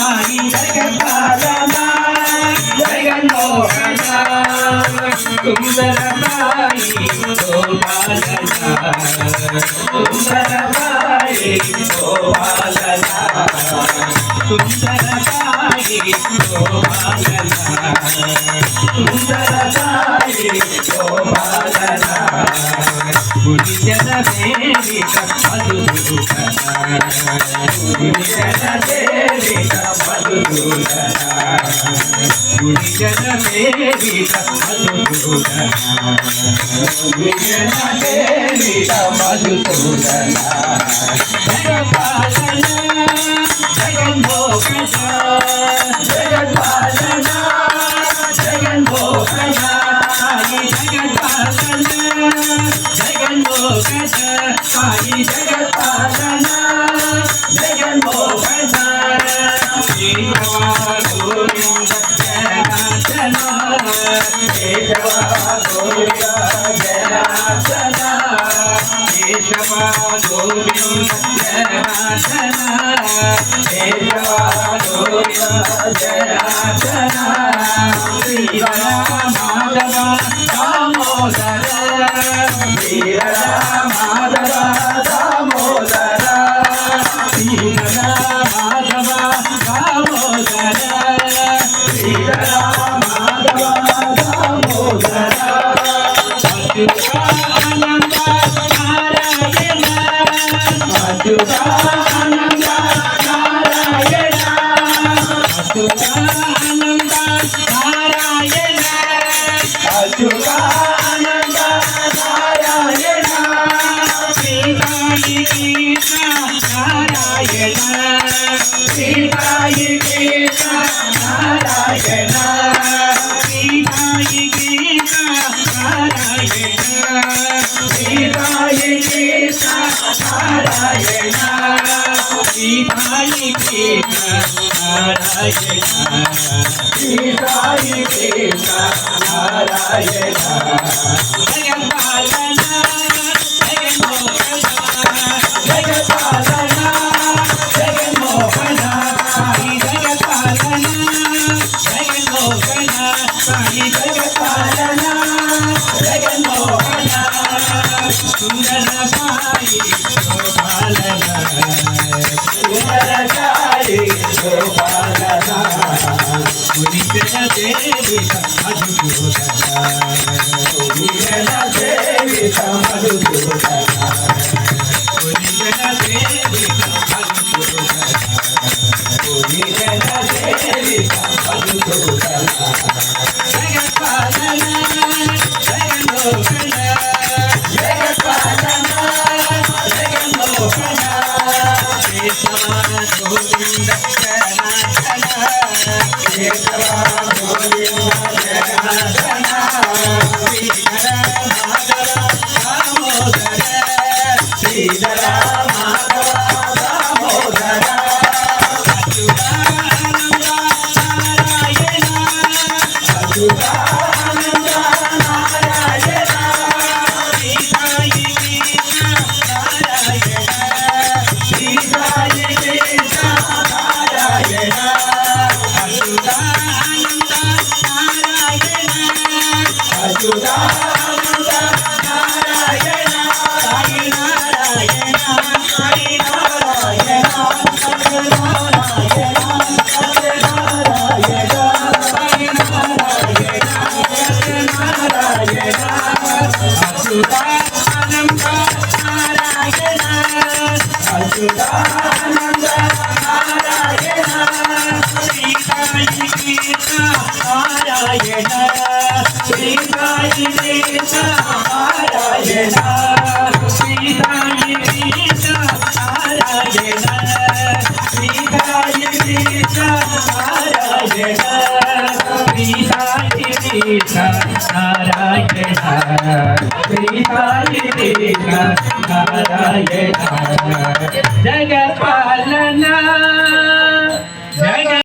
సాయి జగత్పాలన జగన్మోహన సుందర సాయి గోపాలన సుందర సాయి గోపాలన సుందర సాయి గోపాలన సుందర సాయి గోపాలన గుడిజన దేవిక మధుసూదన గుడిజన దేవిక మధుసూదన గుడిజన దేవిక మధుసూదన గుడిజన దేవిక మధుసూదన జగత్పాలన జగన్మోహన జగత్పాలన జగన్మోహన సాయి జగత్పాలన జగన్మోహన సాయి జగత్పాలన జగన్మోహన కేశవ గోవింద జనార్దన కేశవ గోవింద జనార్దన కేశవ గోవింద జనార్దన కేశవ గోవింద జనార్దన శ్రీరామ మాధవ దామోదర శ్రీరామ మాధవ దామోదర శ్రీరామ మాధవ దామోదర శ్రీరామ మాధవ దామోదర అచ్యుతానంద నారాయణ అచ్యుతానంద నారాయణ అచ్యుతానంద నారాయణ అచ్యుతానంద నారాయణ సీతాయి గీత నారాయణ సీతాయి గీత నారాయణ సీతాయి గీత నారాయణ సీతాయి గీత నారాయణ సీతాయి గీత నారాయణ సీతాయి గీత నారాయణ జగత్పాలన జగన్మోహన జగత్పాలన జగన్మోహన సాయి జగత్పాలన జగన్మోహన సాయి జగత్పాలన జగన్మోహన సుందర సాయి గోపాలన సుందర సాయి గోపాలన గుడిజన దేవిక మధుసూదన గుడిజన దేవిక మధుసూదన గుడిజన దేవిక మధుసూదన గుడిజన దేవిక మధుసూదన జగత్పాలన జగన్మోహన జగత్పాలన జగన్మోహన కేశవ గోవింద జనార్దన కేశవ గోవింద జనార్దన శ్రీధర మాధవ దామోదర శ్రీధర మాధవ దామోదర అచ్యుతానంద నారాయణ అచ్యుతానంద నారాయణ సీతాయి గీత నారాయణ సీతాయి గీత నారాయణ అచ్యుతానంద నారాయణ అచ్యుతానంద నారాయణ సాయి నారాయణ సాయి నారాయణ సత్యనారాయణ సత్యనారాయణ సాయి నారాయణ సత్యనారాయణ అచ్యుతానంద నారాయణ అచ్యుతానంద నారాయణ శ్రీకాయి గీత నారాయణ శ్రీకాయి గీత నారాయణ శ్రీకాయి గీత నారాయణ శ్రీకాయి గీత నారాయణ శ్రీకాయి గీత నారాయణ శ్రీకాయి గీత నారాయణ జగత్పాలన జగ